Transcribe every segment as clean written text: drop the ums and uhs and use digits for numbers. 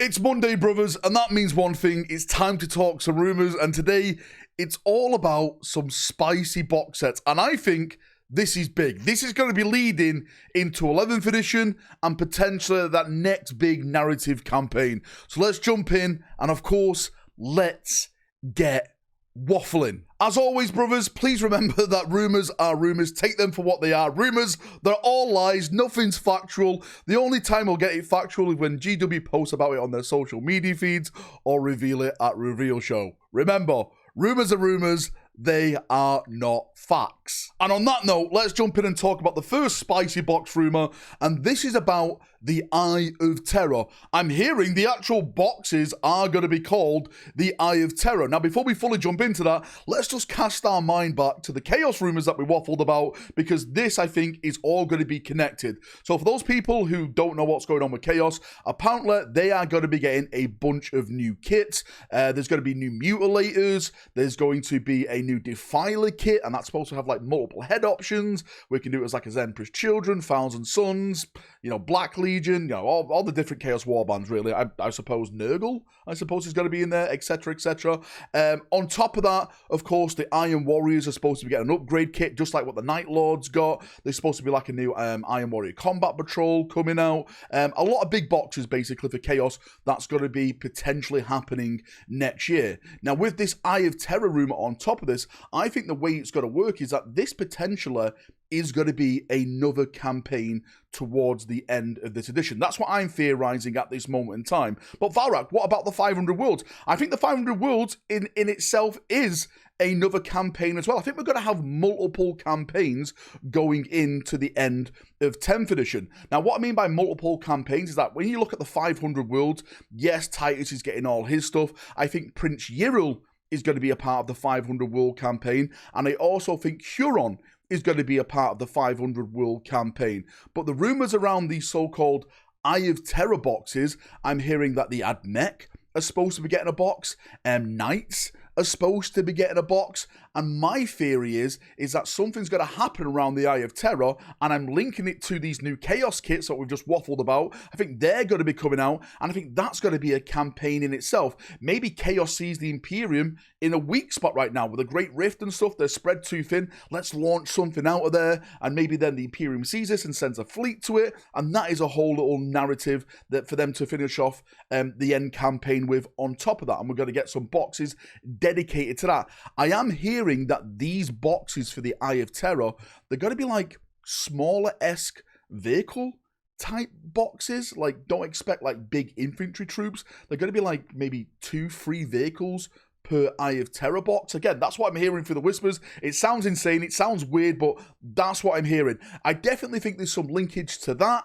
It's Monday, brothers, and that means one thing. It's time to talk some rumours, and today it's all about some spicy box sets, and I think this is big. This is going to be leading into 11th edition and potentially that next big narrative campaign. So let's jump in, and of course, let's get waffling. As always, brothers, please remember that rumours are rumours. Take them for what they are. Rumours, they're all lies. Nothing's factual. The only time we'll get it factual is when GW posts about it on their social media feeds or reveal it at Reveal Show. Remember, rumours are rumours. They are not facts. And on that note, let's jump in and talk about the first spicy box rumour, and this is about the Eye of Terror. I'm hearing the actual boxes are going to be called the Eye of Terror. Now, before we fully jump into that, let's just cast our mind back to the Chaos rumours that we waffled about, because this, I think, is all going to be connected. So for those people who don't know what's going on with Chaos, apparently they are going to be getting a bunch of new kits. There's going to be new Mutilators. There's going to be a new Defiler kit, and that's supposed to have like multiple head options. We can do it as like as Emperor's Children, Thousand Sons, you know, Black Legion, you know, all the different Chaos warbands, really. I suppose Nurgle, I suppose, is going to be in there, etc., etc. On top of that, of course, the Iron Warriors are supposed to be getting an upgrade kit, just like what the Night Lords got. There's supposed to be like a new Iron Warrior Combat Patrol coming out. A lot of big boxes, basically, for Chaos. That's going to be potentially happening next year. Now, with this Eye of Terror rumor on top of this, I think the way it's going to work is that this potentially is going to be another campaign towards the end of this edition. That's what I'm theorizing at this moment in time. But Valrak, what about the 500 Worlds? I think the 500 Worlds in itself is another campaign as well. I think we're going to have multiple campaigns going into the end of 10th edition. Now, what I mean by multiple campaigns is that when you look at the 500 Worlds, yes, Titus is getting all his stuff. I think Prince Yril is going to be a part of the 500 World campaign, and I also think Huron is going to be a part of the 500 World campaign. But the rumours around these so-called Eye of Terror boxes, I'm hearing that the Admech are supposed to be getting a box, Knights are supposed to be getting a box, and my theory is that something's going to happen around the Eye of Terror, and I'm linking it to these new Chaos kits that we've just waffled about. I think they're going to be coming out, and I think that's going to be a campaign in itself. Maybe Chaos sees the Imperium in a weak spot right now with a Great Rift and stuff. They're spread too thin. Let's launch something out of there, and maybe then the Imperium sees this and sends a fleet to it, and that is a whole little narrative that for them to finish off the end campaign with on top of that, and we're going to get some boxes dedicated to that. I am hearing that these boxes for the Eye of Terror, they're going to be like smaller-esque vehicle type boxes. Like, don't expect like big infantry troops. They're going to be like maybe 2-3 vehicles per Eye of Terror box. Again, that's what I'm hearing through the whispers. It sounds insane, it sounds weird, but that's what I'm hearing. I definitely think there's some linkage to that,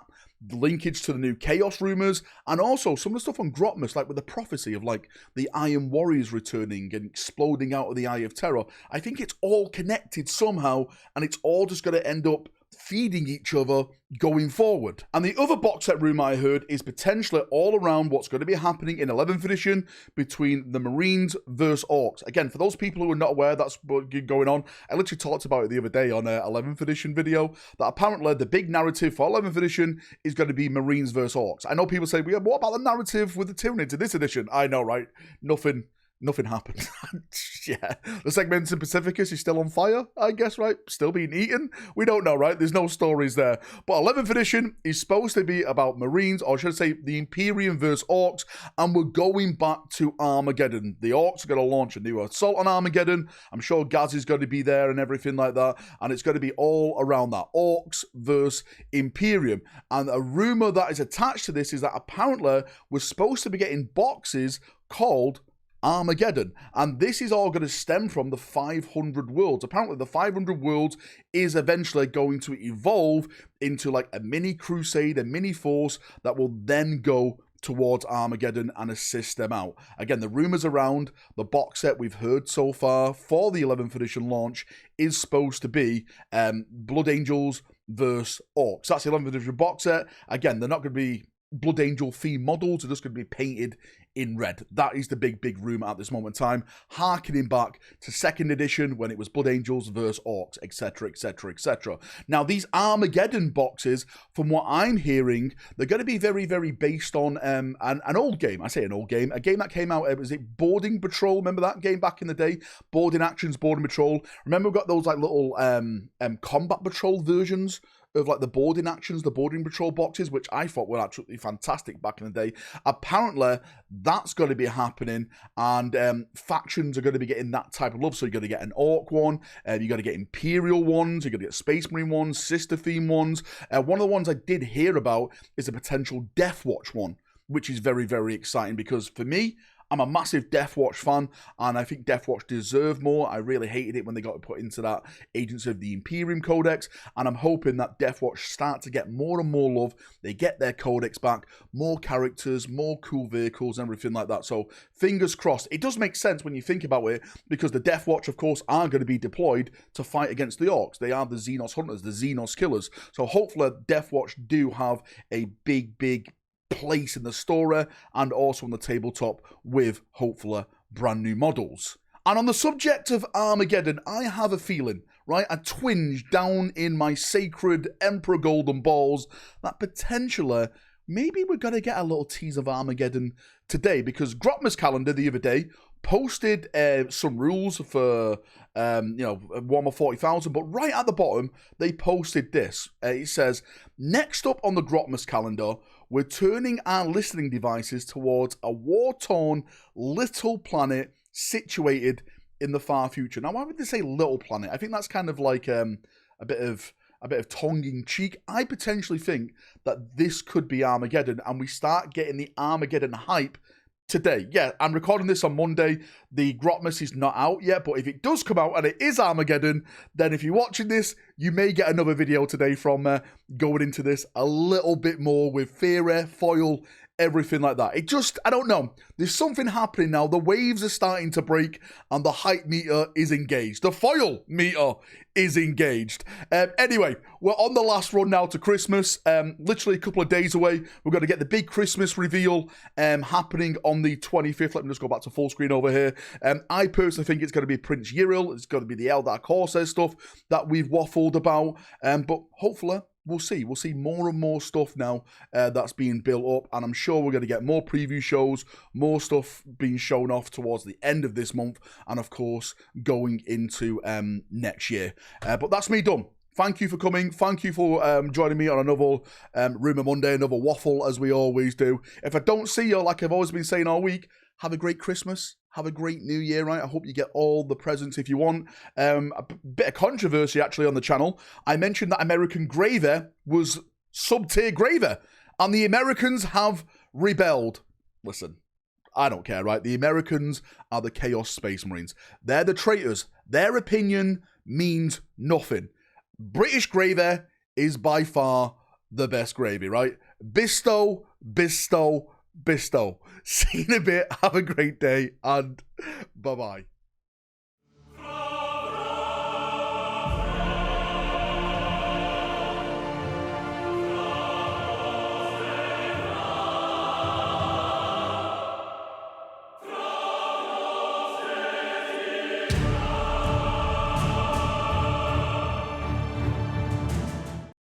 linkage to the new Chaos rumors, and also some of the stuff on Grotmas, like with the prophecy of like the Iron Warriors returning and exploding out of the Eye of Terror. I think it's all connected somehow, and it's all just going to end up feeding each other going forward. And the other box set rumor I heard is potentially all around what's going to be happening in 11th edition between the Marines versus Orcs. Again, for those people who are not aware that's what's going on, I literally talked about it the other day on a 11th edition video, that apparently the big narrative for 11th edition is going to be Marines versus Orcs. I know people say, well, what about the narrative with the Tyranids in this edition? I know, right? Nothing happened. Yeah. The segments in Pacificus is still on fire, I guess, right? Still being eaten? We don't know, right? There's no stories there. But 11th edition is supposed to be about Marines, or should I say the Imperium versus Orcs, and we're going back to Armageddon. The Orcs are going to launch a new assault on Armageddon. I'm sure Gaz is going to be there and everything like that, and it's going to be all around that. Orcs versus Imperium. And a rumor that is attached to this is that apparently we're supposed to be getting boxes called Armageddon, and this is all going to stem from the 500 Worlds. Apparently the 500 Worlds is eventually going to evolve into like a mini crusade, a mini force that will then go towards Armageddon and assist them out. Again, the rumors around the box set we've heard so far for the 11th edition launch is supposed to be Blood Angels versus Orcs. That's the 11th edition box set. Again, they're not going to be Blood Angel theme models are just going to be painted in red. That is the big rumour at this moment in time, harkening back to 2nd edition when it was Blood Angels versus Orcs, etc, etc, etc. Now, these Armageddon boxes, from what I'm hearing, they're going to be very based on an old game. I say an old game, a game that came out, was it Boarding Patrol? Remember that game back in the day? Boarding Actions, Boarding Patrol. Remember we got those like little Combat Patrol versions of like the Boarding Actions, the Boarding Patrol boxes, which I thought were absolutely fantastic back in the day. Apparently, that's going to be happening, and factions are going to be getting that type of love. So you're going to get an Orc one, you're going to get Imperial ones, you're going to get Space Marine ones, Sister Theme ones. One of the ones I did hear about is a potential Death Watch one, which is very exciting, because for me, I'm a massive Death Watch fan, and I think Death Watch deserve more. I really hated it when they got put into that Agents of the Imperium Codex, and I'm hoping that Death Watch start to get more and more love. They get their codex back, more characters, more cool vehicles, and everything like that. So fingers crossed. It does make sense when you think about it, because the Death Watch, of course, are going to be deployed to fight against the Orcs. They are the Xenos Hunters, the Xenos Killers. So hopefully Death Watch do have a big place in the story and also on the tabletop with hopefully brand new models. And on the subject of Armageddon, I have a feeling, right, a twinge down in my sacred Emperor Golden Balls that potentially maybe we're going to get a little tease of Armageddon today, because Grotmas calendar the other day posted some rules for Warhammer 40,000, but right at the bottom they posted this. It says, next up on the Grotmas calendar, we're turning our listening devices towards a war-torn little planet situated in the far future. Now, why would they say little planet? I think that's kind of like a bit of tongue-in-cheek. I potentially think that this could be Armageddon, and we start getting the Armageddon hype today. Yeah, I'm recording this on Monday. The Grotmas is not out yet, but if it does come out and it is Armageddon, then if you're watching this, you may get another video today from going into this a little bit more with theory, foil, everything like that. It just, I don't know. There's something happening now. The waves are starting to break and the hype meter is engaged. The foil meter is engaged. Anyway, we're on the last run now to Christmas. Literally a couple of days away. We're going to get the big Christmas reveal happening on the 25th. Let me just go back to full screen over here. I personally think it's going to be Prince Yril. It's going to be the Eldar Corsair stuff that we've waffled about. But hopefully, we'll see. We'll see more and more stuff now that's being built up, and I'm sure we're going to get more preview shows, more stuff being shown off towards the end of this month, and of course, going into next year. But that's me done. Thank you for coming. Thank you for joining me on another Rumour Monday, another waffle, as we always do. If I don't see you, like I've always been saying all week, have a great Christmas. Have a great New Year, right? I hope you get all the presents if you want. A bit of controversy, actually, on the channel. I mentioned that American gravy was sub-tier gravy, and the Americans have rebelled. Listen, I don't care, right? The Americans are the Chaos Space Marines. They're the traitors. Their opinion means nothing. British gravy is by far the best gravy, right? Bisto, bisto, bisto. See you in a bit. Have a great day, and bye-bye.